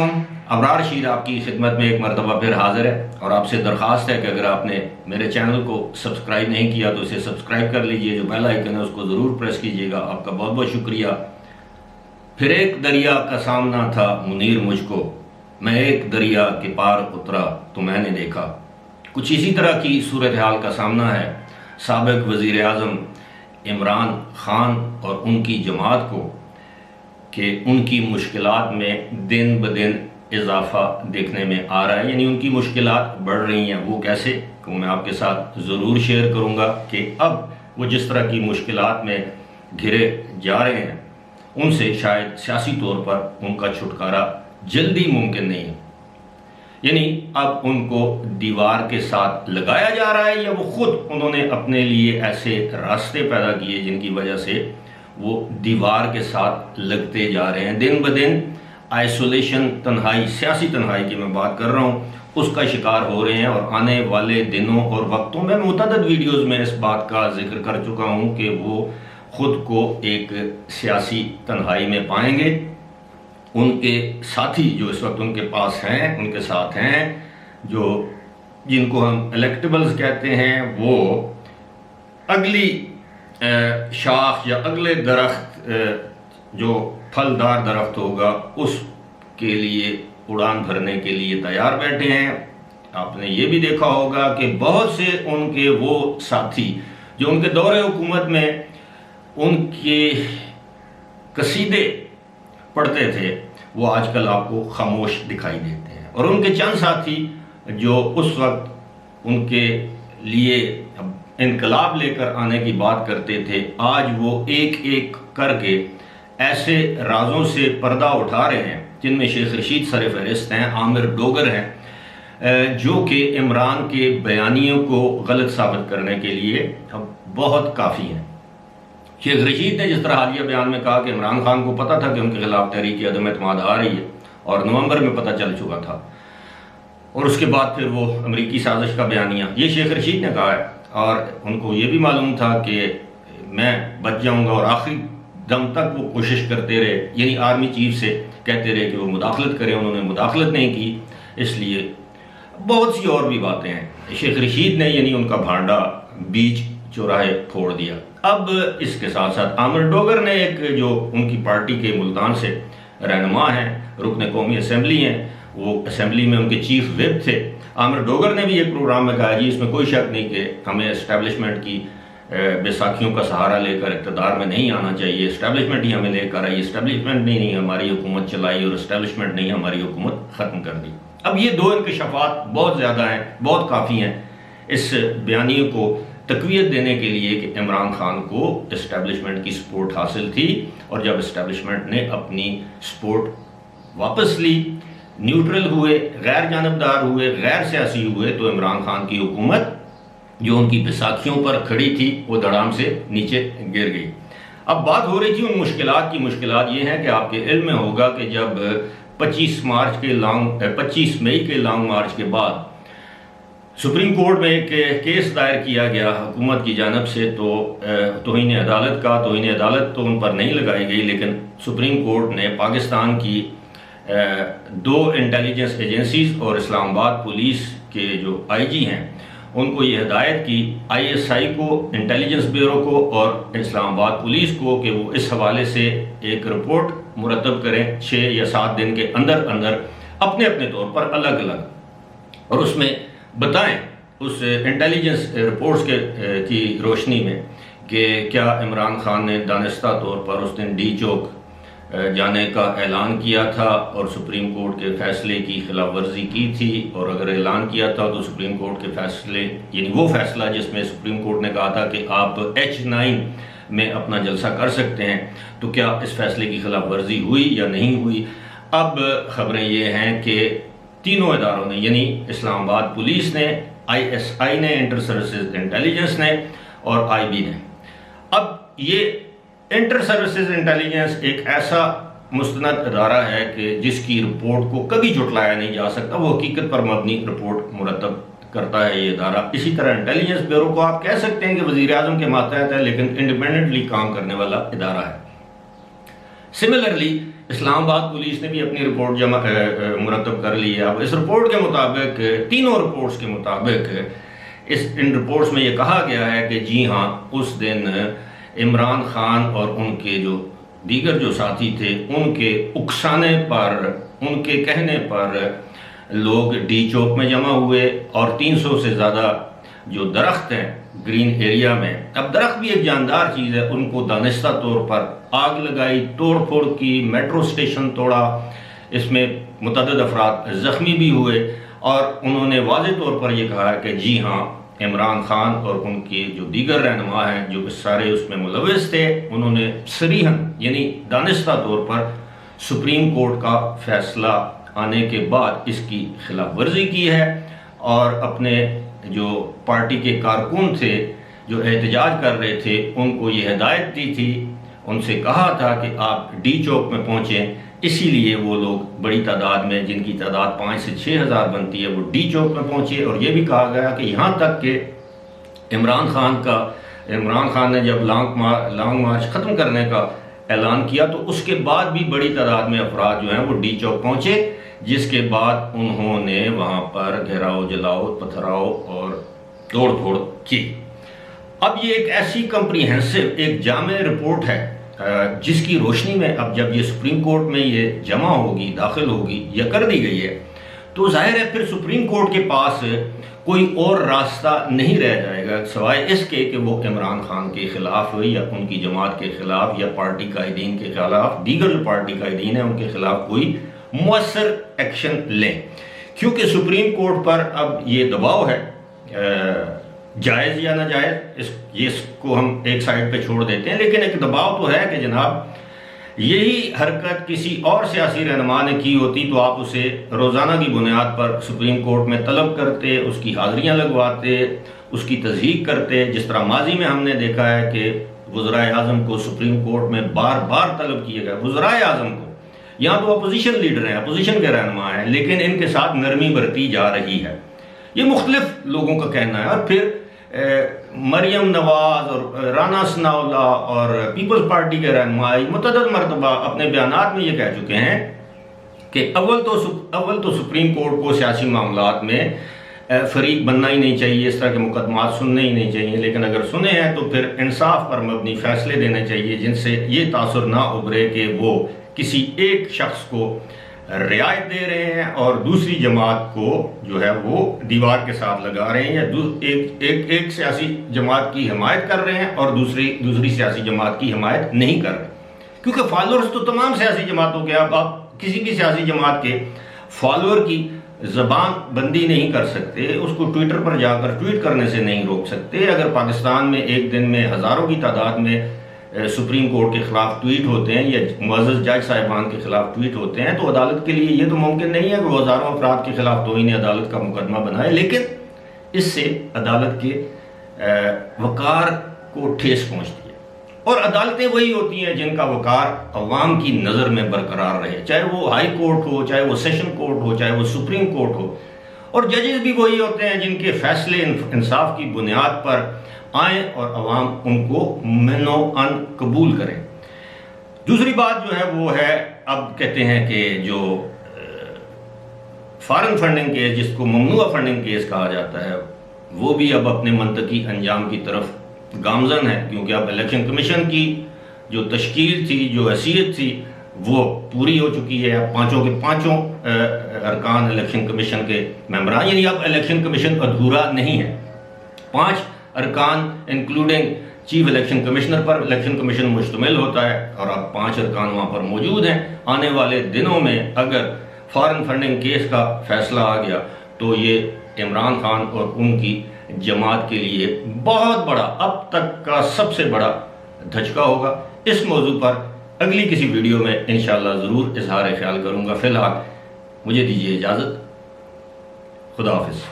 علیکم، ابرار شیر آپ کی خدمت میں ایک مرتبہ پھر حاضر ہے اور آپ سے درخواست ہے کہ اگر آپ نے میرے چینل کو سبسکرائب نہیں کیا تو اسے سبسکرائب کر لیجئے، جو بیل آئیکن ہے اس کو ضرور پریس کیجئے گا۔ آپ کا بہت بہت شکریہ۔ پھر ایک دریا کا سامنا تھا منیر مجھ کو، میں ایک دریا کے پار اترا تو میں نے دیکھا۔ کچھ اسی طرح کی صورتحال کا سامنا ہے سابق وزیر اعظم عمران خان اور ان کی جماعت کو کہ ان کی مشکلات میں دن بدن اضافہ دیکھنے میں آ رہا ہے، یعنی ان کی مشکلات بڑھ رہی ہیں۔ وہ کیسے کہ میں آپ کے ساتھ ضرور شیئر کروں گا کہ اب وہ جس طرح کی مشکلات میں گھرے جا رہے ہیں ان سے شاید سیاسی طور پر ان کا چھٹکارا جلدی ممکن نہیں ہے، یعنی اب ان کو دیوار کے ساتھ لگایا جا رہا ہے یا وہ خود انہوں نے اپنے لیے ایسے راستے پیدا کیے جن کی وجہ سے وہ دیوار کے ساتھ لگتے جا رہے ہیں۔ دن بدن آئسولیشن، تنہائی، سیاسی تنہائی کی میں بات کر رہا ہوں، اس کا شکار ہو رہے ہیں۔ اور آنے والے دنوں اور وقتوں میں متعدد ویڈیوز میں اس بات کا ذکر کر چکا ہوں کہ وہ خود کو ایک سیاسی تنہائی میں پائیں گے۔ ان کے ساتھی جو اس وقت ان کے پاس ہیں، ان کے ساتھ ہیں، جن کو ہم الیکٹیبلز کہتے ہیں، وہ اگلی شاخ یا اگلے درخت جو پھلدار درخت ہوگا اس کے لیے اڑان بھرنے کے لیے تیار بیٹھے ہیں۔ آپ نے یہ بھی دیکھا ہوگا کہ بہت سے ان کے وہ ساتھی جو ان کے دور حکومت میں ان کے قصیدے پڑھتے تھے وہ آج کل آپ کو خاموش دکھائی دیتے ہیں، اور ان کے چند ساتھی جو اس وقت ان کے لیے انقلاب لے کر آنے کی بات کرتے تھے، آج وہ ایک ایک کر کے ایسے رازوں سے پردہ اٹھا رہے ہیں جن میں شیخ رشید سر فہرست ہیں، عامر ڈوگر ہیں، جو کہ عمران کے بیانیوں کو غلط ثابت کرنے کے لیے بہت کافی ہیں۔ شیخ رشید نے جس طرح حالیہ بیان میں کہا کہ عمران خان کو پتہ تھا کہ ان کے خلاف تحریک عدم اعتماد آ رہی ہے اور نومبر میں پتہ چل چکا تھا، اور اس کے بعد پھر وہ امریکی سازش کا بیانیہ، یہ شیخ رشید نے کہا ہے، اور ان کو یہ بھی معلوم تھا کہ میں بچ جاؤں گا، اور آخری دم تک وہ کوشش کرتے رہے، یعنی آرمی چیف سے کہتے رہے کہ وہ مداخلت کریں، انہوں نے مداخلت نہیں کی۔ اس لیے بہت سی اور بھی باتیں ہیں، شیخ رشید نے یعنی ان کا بھانڈا بیچ چوراہے پھوڑ دیا۔ اب اس کے ساتھ ساتھ عامر ڈوگر نے ایک جو ان کی پارٹی کے ملتان سے رہنما ہیں، رکن قومی اسمبلی ہیں، وہ اسمبلی میں ان کے چیف وپ تھے، عامر ڈوگر نے بھی ایک پروگرام میں کہا جی اس میں کوئی شک نہیں کہ ہمیں اسٹیبلشمنٹ کی بیساکھیوں کا سہارا لے کر اقتدار میں نہیں آنا چاہیے، اسٹیبلشمنٹ ہی ہمیں لے کر آئی، اسٹیبلشمنٹ نہیں ہماری حکومت چلائی اور اسٹیبلشمنٹ نہیں ہماری حکومت ختم کر دی۔ اب یہ دو انکشافات بہت زیادہ ہیں، بہت کافی ہیں اس بیانیے کو تقویت دینے کے لیے کہ عمران خان کو اسٹیبلشمنٹ کی سپورٹ حاصل تھی، اور جب اسٹیبلشمنٹ نے اپنی سپورٹ واپس لی، نیوٹرل ہوئے، غیر جانبدار ہوئے، غیر سیاسی ہوئے، تو عمران خان کی حکومت جو ان کی بیساکھیوں پر کھڑی تھی وہ دھڑام سے نیچے گر گئی۔ اب بات ہو رہی تھی ان مشکلات کی۔ مشکلات یہ ہیں کہ آپ کے علم میں ہوگا کہ جب 25 مئی کے لانگ مارچ کے بعد سپریم کورٹ میں ایک کیس دائر کیا گیا حکومت کی جانب سے، تو توہین عدالت تو ان پر نہیں لگائی گئی، لیکن سپریم کورٹ نے پاکستان کی 2 انٹیلیجنس ایجنسیز اور اسلام آباد پولیس کے جو آئی جی ہیں ان کو یہ ہدایت کی، ISI کو، انٹیلیجنس بیورو کو اور اسلام آباد پولیس کو، کہ وہ اس حوالے سے ایک رپورٹ مرتب کریں 6 یا 7 دن کے اندر اپنے طور پر الگ الگ، اور اس میں بتائیں اس انٹیلیجنس رپورٹس کی روشنی میں کہ کیا عمران خان نے دانستہ طور پر اس دن ڈی چوک جانے کا اعلان کیا تھا اور سپریم کورٹ کے فیصلے کی خلاف ورزی کی تھی، اور اگر اعلان کیا تھا تو سپریم کورٹ کے فیصلے، یعنی وہ فیصلہ جس میں سپریم کورٹ نے کہا تھا کہ آپ H9 میں اپنا جلسہ کر سکتے ہیں، تو کیا اس فیصلے کی خلاف ورزی ہوئی یا نہیں ہوئی۔ اب خبریں یہ ہیں کہ تینوں اداروں نے، یعنی اسلام آباد پولیس نے، ISI نے، انٹر سروسز انٹیلیجنس نے، اور IB نے۔ اب یہ انٹر سروسز انٹیلیجنس ایک ایسا مستند ادارہ ہے کہ جس کی رپورٹ کو کبھی جھٹلایا نہیں جا سکتا، وہ حقیقت پر مبنی رپورٹ مرتب کرتا ہے یہ ادارہ۔ اسی طرح انٹیلیجنس بیورو کو آپ کہہ سکتے ہیں کہ وزیر اعظم کے ماتحت ہے، لیکن انڈیپینڈنٹلی کام کرنے والا ادارہ ہے۔ سملرلی اسلام آباد پولیس نے بھی اپنی رپورٹ مرتب کر لی ہے۔ اب اس رپورٹ کے مطابق، تینوں رپورٹس کے مطابق، ان رپورٹس میں یہ کہا گیا ہے کہ جی ہاں، اس دن عمران خان اور ان کے جو دیگر جو ساتھی تھے، ان کے اکسانے پر، ان کے کہنے پر لوگ ڈی چوک میں جمع ہوئے اور 300 سے زیادہ جو درخت ہیں گرین ایریا میں، اب درخت بھی ایک جاندار چیز ہے، ان کو دانستہ طور پر آگ لگائی، توڑ پھوڑ کی، میٹرو سٹیشن توڑا، اس میں متعدد افراد زخمی بھی ہوئے، اور انہوں نے واضح طور پر یہ کہا ہے کہ جی ہاں، عمران خان اور ان کے جو دیگر رہنما ہیں جو سارے اس میں ملوث تھے، انہوں نے صریحاً یعنی دانستہ طور پر سپریم کورٹ کا فیصلہ آنے کے بعد اس کی خلاف ورزی کی ہے، اور اپنے جو پارٹی کے کارکن تھے جو احتجاج کر رہے تھے ان کو یہ ہدایت دی تھی، ان سے کہا تھا کہ آپ ڈی چوک میں پہنچیں، اسی لیے وہ لوگ بڑی تعداد میں، جن کی تعداد 5 سے 6 ہزار بنتی ہے، وہ ڈی چوک میں پہنچے، اور یہ بھی کہا گیا کہ یہاں تک کہ عمران خان نے جب لانگ مارچ ختم کرنے کا اعلان کیا تو اس کے بعد بھی بڑی تعداد میں افراد جو ہیں وہ ڈی چوک پہنچے، جس کے بعد انہوں نے وہاں پر گھیراؤ، جلاؤ، پتھراؤ اور توڑ پھوڑ کی۔ اب یہ ایک ایسی کمپریہنسو، ایک جامع رپورٹ ہے جس کی روشنی میں اب جب یہ سپریم کورٹ میں یہ جمع ہوگی، داخل ہوگی یا کر دی گئی ہے، تو ظاہر ہے پھر سپریم کورٹ کے پاس کوئی اور راستہ نہیں رہ جائے گا سوائے اس کے کہ وہ عمران خان کے خلاف یا ان کی جماعت کے خلاف یا پارٹی قائدین کے خلاف، دیگر جو پارٹی قائدین ہیں ان کے خلاف کوئی مؤثر ایکشن لیں، کیونکہ سپریم کورٹ پر اب یہ دباؤ ہے، جائز یا ناجائز اس کو ہم ایک سائڈ پہ چھوڑ دیتے ہیں، لیکن ایک دباؤ تو ہے کہ جناب یہی حرکت کسی اور سیاسی رہنما نے کی ہوتی تو آپ اسے روزانہ کی بنیاد پر سپریم کورٹ میں طلب کرتے، اس کی حاضریاں لگواتے، اس کی تصدیق کرتے، جس طرح ماضی میں ہم نے دیکھا ہے کہ وزرائے اعظم کو سپریم کورٹ میں بار بار طلب کیے گئے، وزرائے اعظم کو، یہاں تو اپوزیشن لیڈر ہیں، اپوزیشن کے رہنما ہیں، لیکن ان کے ساتھ نرمی برتی جا رہی ہے، یہ مختلف لوگوں کا کہنا ہے۔ اور پھر مریم نواز اور رانا ثناءاللہ اور پیپلز پارٹی کے رہنمائی متعدد مرتبہ اپنے بیانات میں یہ کہہ چکے ہیں کہ اول تو سپریم کورٹ کو سیاسی معاملات میں فریق بننا ہی نہیں چاہیے، اس طرح کے مقدمات سننے ہی نہیں چاہیے، لیکن اگر سنے ہیں تو پھر انصاف پر مبنی فیصلے دینے چاہیے جن سے یہ تاثر نہ ابھرے کہ وہ کسی ایک شخص کو رعایت دے رہے ہیں اور دوسری جماعت کو جو ہے وہ دیوار کے ساتھ لگا رہے ہیں، یا ایک سیاسی جماعت کی حمایت کر رہے ہیں اور دوسری سیاسی جماعت کی حمایت نہیں کر رہے، کیونکہ فالوورز تو تمام سیاسی جماعتوں کے، آپ کسی بھی سیاسی جماعت کے فالوور کی زبان بندی نہیں کر سکتے، اس کو ٹویٹر پر جا کر ٹویٹ کرنے سے نہیں روک سکتے۔ اگر پاکستان میں ایک دن میں ہزاروں کی تعداد میں سپریم کورٹ کے خلاف ٹویٹ ہوتے ہیں یا معزز جج صاحبان کے خلاف ٹویٹ ہوتے ہیں تو عدالت کے لیے یہ تو ممکن نہیں ہے کہ وہ ہزاروں افراد کے خلاف توہین عدالت کا مقدمہ بنائے، لیکن اس سے عدالت کے وقار کو ٹھیس پہنچتی ہے، اور عدالتیں وہی ہوتی ہیں جن کا وقار عوام کی نظر میں برقرار رہے، چاہے وہ ہائی کورٹ ہو، چاہے وہ سیشن کورٹ ہو، چاہے وہ سپریم کورٹ ہو، اور ججز بھی وہی ہوتے ہیں جن کے فیصلے انصاف کی بنیاد پر آئیں اور عوام ان کو من و ان قبول کریں۔ دوسری بات جو ہے وہ ہے، اب کہتے ہیں کہ جو فارن فنڈنگ کیس، جس کو ممنوع فنڈنگ کیس کہا جاتا ہے، وہ بھی اب اپنے منطقی انجام کی طرف گامزن ہے، کیونکہ اب الیکشن کمیشن کی جو تشکیل تھی، جو حیثیت تھی، وہ پوری ہو چکی ہے۔ اب پانچوں کے پانچوں ارکان الیکشن کمیشن کے ممبران، یعنی اب الیکشن کمیشن ادھورا نہیں ہے، 5 ارکان انکلوڈنگ چیف الیکشن کمشنر پر الیکشن کمیشن مشتمل ہوتا ہے، اور اب 5 ارکان وہاں پر موجود ہیں۔ آنے والے دنوں میں اگر فارن فنڈنگ کیس کا فیصلہ آ گیا تو یہ عمران خان اور ان کی جماعت کے لیے بہت بڑا، اب تک کا سب سے بڑا دھچکا ہوگا۔ اس موضوع پر اگلی کسی ویڈیو میں انشاءاللہ ضرور اظہار خیال کروں گا۔ فی الحال مجھے دیجیے اجازت، خدا حافظ۔